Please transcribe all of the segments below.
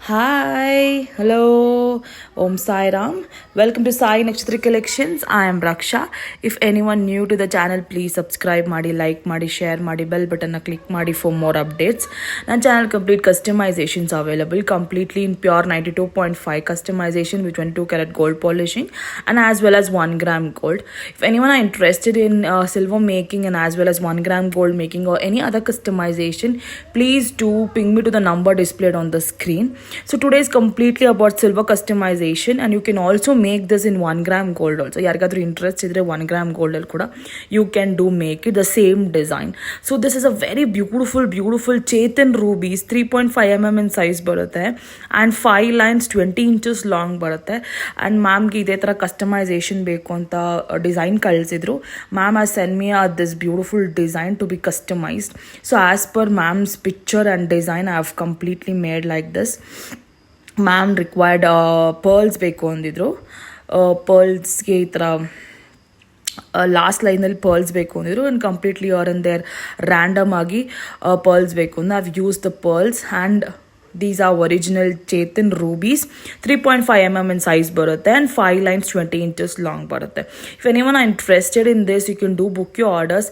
Hi, hello, Om Sai Ram. Welcome to Sai Nakshatra Collections. I am Raksha. If anyone new to the channel, please subscribe ಮಾಡಿ, like ಮಾಡಿ, share ಮಾಡಿ, bell button na click ಮಾಡಿ for more updates. ನನ್ನ channel complete customizations available completely in pure 92.5 customization with 22 karat gold polishing and as well as 1 gram gold. If anyone are interested in silver making and as well as 1 gram gold making or any other customization, please do ping me to the number displayed on the screen. So today is completely about silver customization and you can also make this in 1 gram gold also. Yargadru interest idre 1 gram gold al kuda you can do make it the same design. So this is a very beautiful Chetan rubies 3.5 mm in size barutte and 5 lines 20 inches long barutte and ma'am ge ide tara customization beku anta design ಕಳಿಸಿದ್ರು. Ma'am has sent me this beautiful design to be customized. So as per ma'am's picture and design I have completely made like this. Ma'am required pearls ಬೇಕು ಅಂದಿದ್ರು. ಪರ್ಲ್ಸ್ಗೆ ಈ ಥರ last ಲೈನಲ್ಲಿ pearls ಬೇಕು ಅಂದಿದ್ರು and completely are in there random ಆಗಿ pearls ಬೇಕು ಅಂದ್ರೆ I've use the pearls and these are original Chetan rubies 3.5 mm in size barutte and 5 lines 20 inches long barutte. If anyone are interested in this, you can do book your orders.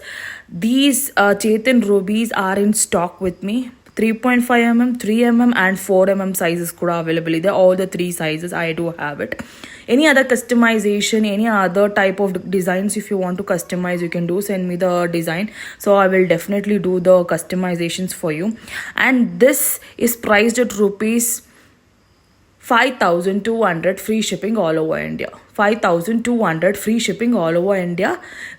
These Chetan rubies are in stock with me. 3.5 mm, 3 mm and 4 mm sizes kuda available ide. All the three sizes I do have it. Any other customization, any other type of designs if you want to customize, you can do send me the design, so I will definitely do the customizations for you. And this is priced at rupees 5,200 free shipping all over India. 5,200 free shipping all over India.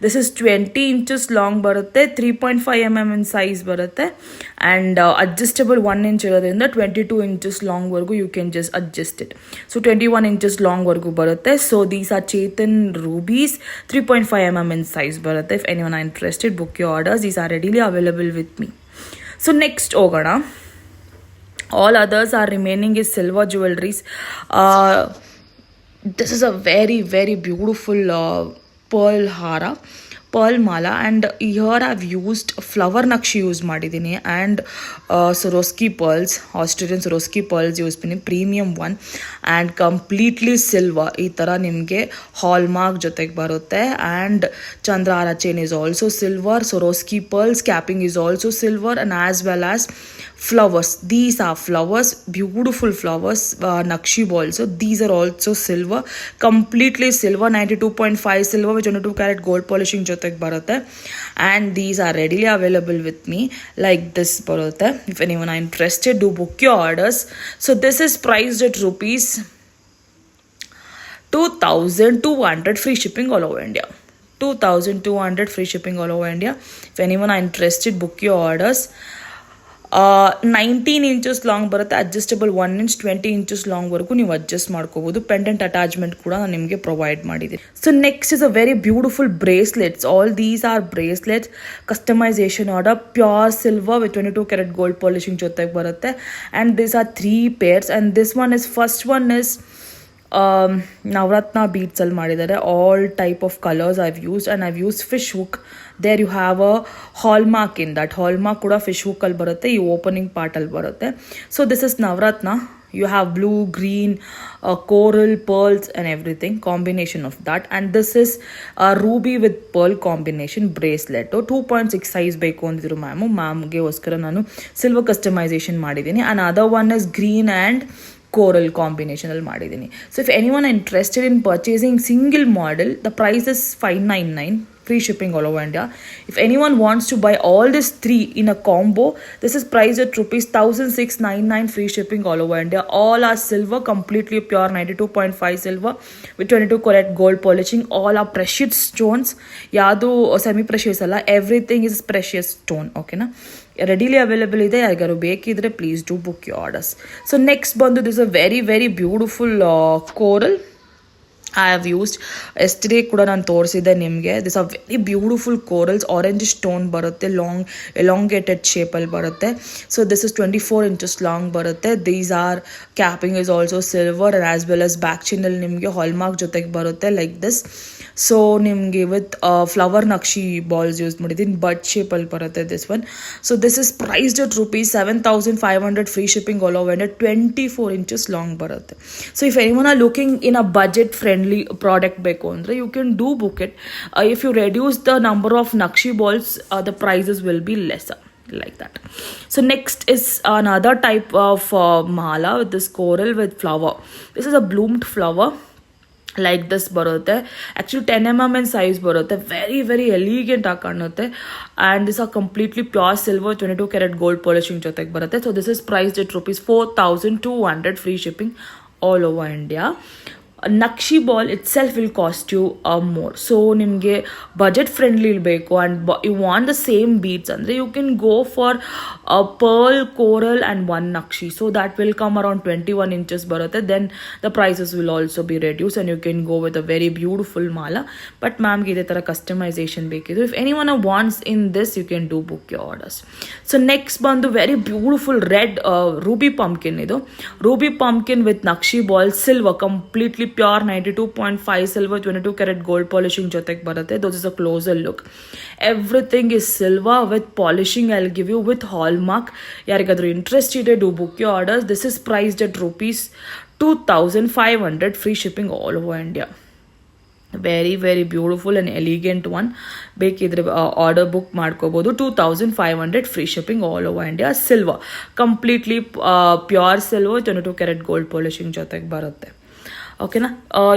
This is 20 inches long barutte, 3.5 mm in size barutte and adjustable 1 inch irodrinda 22 inches long vargu you can just adjust it. So 21 inches long vargu barutte. So these are Chetan rubies 3.5 mm in size barutte. If anyone are interested, book your orders. These are readily available with me. So next ogana, all others are remaining is silver jewelries. This is a very beautiful pearl hara, pearl mala, and here I've used flower nakshi use ಮಾಡಿದ್ದೀನಿ and Swarovski pearls, Australian Swarovski pearls use ಮಾಡಿದ್ದೀನಿ, premium one and completely silver. ಈ ಥರ ನಿಮಗೆ hallmark ಜೊತೆಗೆ ಬರುತ್ತೆ and Chandrahara chain is also silver. Swarovski pearls capping is also silver and as well as flowers. These are flowers, beautiful flowers, nakshi balls. So these are also silver, completely silver, 92.5 silver with 22 karat gold polishing joteg barutte and these are readily available with me like this barutte. If anyone are interested, do book your orders. So this is priced at rupees 2,200 free shipping all over India. 2,200 free shipping all over India. If anyone are interested, book your orders. 19 inches long ಬರುತ್ತೆ, adjustable 1 inch 20 inches long ವರೆಗೂ ನೀವು adjust ಮಾಡ್ಕೋಬಹುದು. Pendant attachment ಕೂಡ ನಾನು ನಿಮಗೆ provide ಮಾಡಿದ್ದೀನಿ. So next is a very beautiful bracelets. All these are bracelets customization order, pure silver with 22 karat gold polishing ಜೊತೆಗೆ ಬರುತ್ತೆ and this are 3 pairs and this one is first one is Navaratna beads ಅಲ್ಲಿ ಮಾಡಿದ್ದಾರೆ. All type of colours I've used and I've use fish hook. There you have a hallmark in that. Hallmark ಕೂಡ fish hook ಅಲ್ಲಿ ಬರುತ್ತೆ, ಈ opening part ಅಲ್ಲಿ ಬರುತ್ತೆ. So this is Navaratna. You have blue, green, coral, pearls and everything, combination of that. And this is ruby with pearl combination bracelet. 2.6 size ಬೇಕು ಅಂದಿದ್ರು ಮ್ಯಾಮ್ಗೆ ಗೋಸ್ಕರ ನಾನು silver customisation ಮಾಡಿದ್ದೀನಿ. and other one is green and coral combination ಅಲ್ಲಿ ಮಾಡಿದ್ದೀನಿ. So if anyone are interested in purchasing single model, the price is 599 free shipping all over India. If anyone wants to buy all these three in a combo, this is priced at rupees 1,699 free shipping all over India. All are silver, completely pure 92.5 silver with 22 karat gold polishing. All are precious stones. ಯಾವುದು semi precious ಅಲ್ಲ, everything is precious stone. ಓಕೆನಾ, readily available ಇದೆ. ಯಾರಿಗಾರು ಬೇಕಿದ್ರೆ please do book your orders. So next ಬಂದು this a very beautiful coral I have used. Yesterday ಕೂಡ ನಾನು ತೋರಿಸಿದ್ದೆ ನಿಮಗೆ. This are very beautiful corals. Orange stone ಬರುತ್ತೆ, ಲಾಂಗ್ ಎಲಾಂಗೇಟೆಡ್ ಶೇಪಲ್ಲಿ ಬರುತ್ತೆ. So this is 24 inches long ಬರುತ್ತೆ. These are capping is also silver as well as back ಚಿನ್ನಲ್ಲಿ ನಿಮಗೆ ಹಾಲ್ಮಾರ್ಕ್ ಜೊತೆಗೆ ಬರುತ್ತೆ ಲೈಕ್ ದಿಸ್. ಸೊ ನಿಮಗೆ ವಿತ್ ಫ್ಲವರ್ ನಕ್ಷಿ ಬಾಲ್ಸ್ ಯೂಸ್ ಮಾಡಿದ್ದೀನಿ, ಬಡ್ ಶೇಪಲ್ಲಿ ಬರುತ್ತೆ this one. So this is priced at ₹7,500 free shipping all over India. 24 inches long ಬರುತ್ತೆ. So if anyone are looking in a budget friendly product ಬೇಕು ಅಂದರೆ you can do book it. If you reduce the number of ನಕ್ಷಿ balls, the prices will be lesser, like that. So next is another type of mala with this coral with flower. This is a bloomed flower like this ಬರುತ್ತೆ. Actually 10 mm in size ಬರುತ್ತೆ. Very very elegant ಆಗಿ ಕಾಣುತ್ತೆ. And this are completely pure silver 22 carat gold polishing ಜೊತೆಗೆ ಬರುತ್ತೆ. So this is priced at ₹4,200 free shipping all over India. ನಕ್ಷಿ ball itself will cost you more. So ನಿಮಗೆ budget friendly ಇರಬೇಕು and you want the same beads ಅಂದರೆ you can go for pearl, coral and one ನಕ್ಷಿ. So that will come around 21 inches ಬರುತ್ತೆ. Then the prices will also be reduce and you can go with a very beautiful ಮಾಲ. But ಮ್ಯಾಮ್ಗೆ ಇದೇ ಥರ customisation ಬೇಕಿದ್ದು. If any one wants in this you can do book your orders. So next ಬಂದು very beautiful red ruby pumpkin. ಇದು ruby pumpkin with ನಕ್ಷಿ ball silver, completely pure 92.5 silver 22 carat gold polishing ಜೊತೆಗೆ ಬರುತ್ತೆ. Those is a closer look. Everything is silver with polishing. I will give you with hallmark. ಯಾರಿಗಾದ್ರೂ interest ಇದೆ, do book your orders. This is priced at ₹2,500 free shipping all over India. Very very beautiful and elegant one. ಬೇಕಿದ್ರೆ order book ಮಾಡ್ಕೋಬೋದು. 2,500 free shipping all over India. Silver, completely pure silver 22 carat gold polishing ಜೊತೆಗೆ ಬರುತ್ತೆ. ಓಕೆನಾ.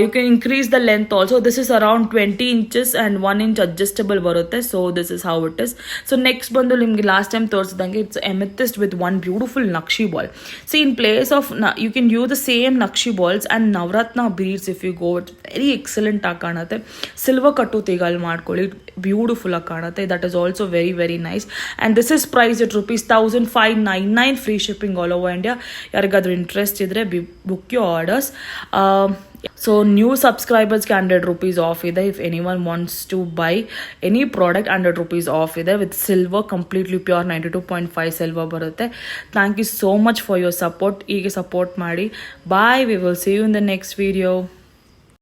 You can increase the length also. This is around 20 inches and 1 inch adjustable ಬರುತ್ತೆ. So this is how it is. So next ಬಂದು ನಿಮಗೆ last time ತೋರಿಸಿದಂಗೆ it's amethyst with one beautiful ನಕ್ಷಿ ball. So in place of you can use the same ನಕ್ಷಿ balls and navaratna beads if you go. It's very excellent ಆಗಿ ಕಾಣುತ್ತೆ. Silver ಕಟ್ಟು ತೆಗಲ್ಲಿ ಮಾಡ್ಕೊಳ್ಳಿ, ಬ್ಯೂಟಿಫುಲ್ ಆಗಿ ಕಾಣುತ್ತೆ. That is also very very nice. And this is price at ₹1,599 free shipping all over India. ಯಾರಿಗಾದ್ರೂ interest ಇದ್ದರೆ book your orders. So new subscribers can ₹100 off either. If anyone wants to buy any product, ₹100 off either with silver, completely pure 92.5 silver barutte. Thank you so much for your support. Hige support ಮಾಡಿ. Bye. We will see you in the next video.